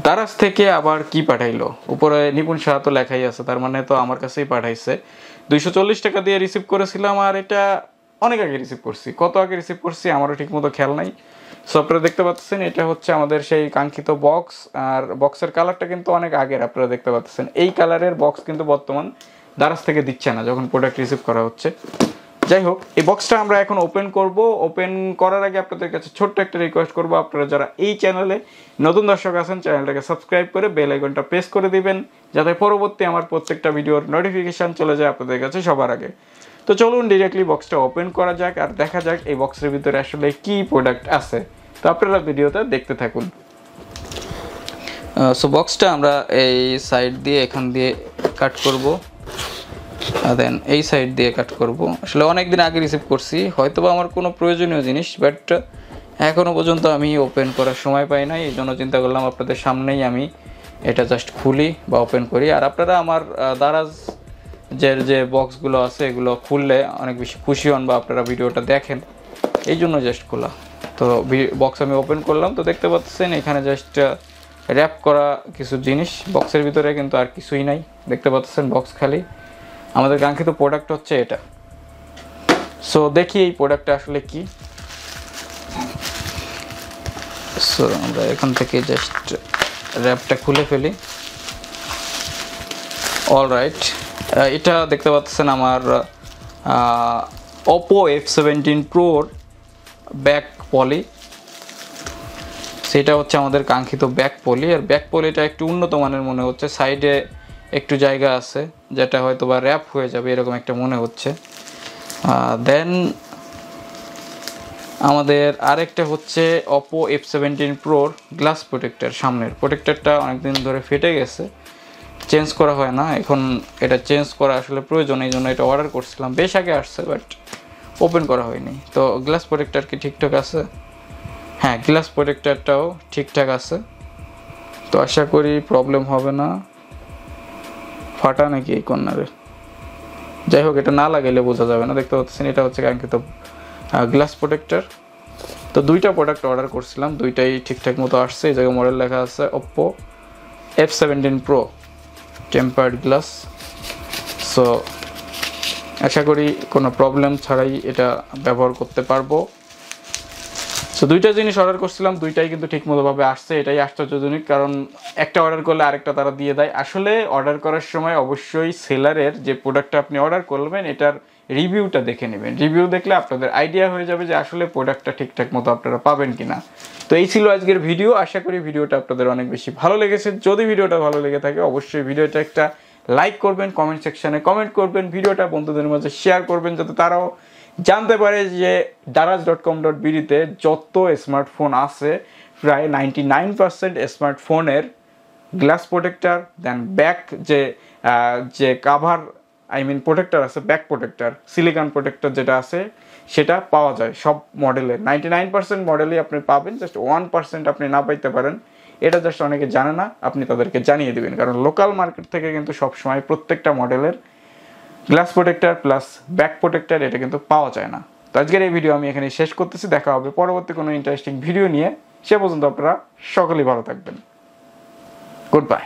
দারাজ থেকে আবার কি পাঠাইলো, উপরে নিপুণ সাহা তো লেখাই আছে, তার মানে তো আমার কাছেই পাঠাইছে। 240 টাকা দিয়ে রিসিভ করেছিলাম, আর এটা অনেক আগে রিসিভ করছি। কত আগে রিসিভ করছি আমারও ঠিক মতো খেয়াল নাই। সো আপনারা দেখতে পাচ্ছেন এটা হচ্ছে আমাদের সেই কাঙ্ক্ষিত বক্স, আর বক্সের কালারটা কিন্তু অনেক আগের। আপনারা দেখতে পাচ্ছেন এই কালারের বক্স কিন্তু বর্তমান দারাজ থেকে দিচ্ছে না যখন প্রোডাক্ট রিসিভ করা হচ্ছে। যাই হোক, এই বক্সটা আমরা এখন ওপেন করব। ওপেন করার আগে আপনাদের কাছে ছোট্ট একটা রিকোয়েস্ট করব, আপনারা যারা এই চ্যানেলে নতুন দর্শক আছেন চ্যানেলটাকে সাবস্ক্রাইব করে বেল আইকনটা প্রেস করে দিবেন, যাতে পরবর্তী আমার প্রত্যেকটা ভিডিওর নোটিফিকেশান চলে যায় আপনাদের কাছে সবার আগে। তো চলুন ডিরেক্টলি বক্সটা ওপেন করা যাক আর দেখা যাক এই বক্সের ভিতরে আসলে কি প্রোডাক্ট আছে। তো আপনারা ভিডিওটা দেখতে থাকুন। সো বক্সটা আমরা এই সাইড দিয়ে এখান দিয়ে কাট করব, দেন এই সাইড দিয়ে কাট করব। আসলে অনেক দিন আগে রিসিভ করছি, হয়তো বা আমার কোনো প্রয়োজনীয় জিনিস, বাট এখনও পর্যন্ত আমি ওপেন করার সময় পাই নাই। এই জন্য চিন্তা করলাম আপনাদের সামনেই আমি এটা জাস্ট খুলি বা ওপেন করি। আর আপনারা আমার দারাজ যে বক্সগুলো আছে এগুলো খুললে অনেক বেশি খুশি হন বা আপনারা ভিডিওটা দেখেন, এই জন্য জাস্ট খোলা। তো বক্স আমি ওপেন করলাম, তো দেখতে পাচ্ছেন এখানে জাস্ট র্যাপ করা কিছু জিনিস। বক্সের ভিতরে কিন্তু আর কিছুই নাই, দেখতে পাচ্ছেন বক্স খালি। আমাদের কাঙ্ক্ষিত প্রোডাক্ট হচ্ছে এটা। সো দেখি এই প্রোডাক্টটা আসলে কি। সো আমরা এখান থেকে জাস্ট র্যাপটা খুলে ফেলি। অলরাইট, এটা দেখতে পাচ্ছেন আমার oppo f17 প্রোর ব্যাক পলি। সেটা হচ্ছে আমাদের কাঙ্ক্ষিত ব্যাক পলি। আর ব্যাক পলিটা একটু উন্নত মানের মনে হচ্ছে, সাইডে একটু জায়গা আছে যেটা হয়তো বা র্যাপ হয়ে যাবে এরকম একটা মনে হচ্ছে। দেন আমাদের আরেকটা হচ্ছে oppo f17 প্রোর গ্লাস প্রোটেক্টর। সামনের প্রোটেক্টরটা অনেকদিন ধরে ফেটে গেছে, চেঞ্জ করা হয় না, এখন এটা চেঞ্জ করা আসলে প্রয়োজন, এই জন্য এটা অর্ডার করছিলাম। বেশ আগে আসছে বাট ওপেন করা হয়নি। তো গ্লাস প্রোটেক্টর কি ঠিকঠাক আছে? হ্যাঁ, গ্লাস প্রোটেক্টরটাও ঠিকঠাক আছে, তো আশা করি প্রবলেম হবে না। ফাটা নাকি এই কর্নারে? যাই হোক, এটা না লাগাইলে বোঝা যাবে না। দেখতে পাচ্ছেন এটা হচ্ছে কাঙ্ক্ষিত গ্লাস প্রোটেক্টর। তো দুইটা প্রোডাক্ট অর্ডার করছিলাম, দুইটাই ঠিকঠাক মতো আসছে। এই জায়গায় মডেল লেখা আছে oppo f17 pro tempered glass. So আশা করি কোনো প্রবলেম ছাড়াই এটা ব্যবহার করতে পারবো। সো দুইটা জিনিস অর্ডার করছিলাম, দুইটাই কিন্তু ঠিকমতোভাবে আসছে। এটাই আশ্চর্যজনক, কারণ একটা অর্ডার করলে আরেকটা তারা দিয়ে দেয়। আসলে অর্ডার করার সময় অবশ্যই সেলারের যে প্রোডাক্টটা আপনি অর্ডার করবেন এটার রিভিউটা দেখে নেবেন। রিভিউ দেখলে আপনাদের আইডিয়া হয়ে যাবে যে আসলে প্রোডাক্টটা ঠিকঠাক মতো আপনারা পাবেন কিনা। তো এই ছিল আজকের ভিডিও। আশা করি ভিডিওটা আপনাদের অনেক বেশি ভালো লেগেছে। যদি ভিডিওটা ভালো লেগে থাকে অবশ্যই ভিডিওটা একটা লাইক করবেন, কমেন্ট সেকশানে কমেন্ট করবেন, ভিডিওটা বন্ধুদের মাঝে শেয়ার করবেন যাতে তারাও জানতে পারে যে daraz.com.bd-তে যত স্মার্টফোন আছে প্রায় 99% স্মার্টফোনের গ্লাস প্রোটেক্টর, দেন ব্যাক যে কাভার প্রোটেক্টর আছে, ব্যাক প্রোটেক্টর সিলিকন প্রোটেক্টর যেটা আছে সেটা পাওয়া যায় সব মডেলের। 99% মডেলই আপনি পাবেন, জাস্ট 1% আপনি না পাইতে পারেন। এটা জাস্ট অনেকে জানে না, আপনি তাদেরকে জানিয়ে দেবেন, কারণ লোকাল মার্কেট থেকে কিন্তু সবসময় প্রত্যেকটা মডেলের glass protector plus back protector এটা কিন্তু পাওয়া যায় না। তো আজকের এই ভিডিও আমি এখানে শেষ করতেছি। দেখা হবে পরবর্তী কোনো ইন্টারেস্টিং ভিডিও নিয়ে। সে পর্যন্ত আপনারা সকলেই ভালো থাকবেন। Good bye.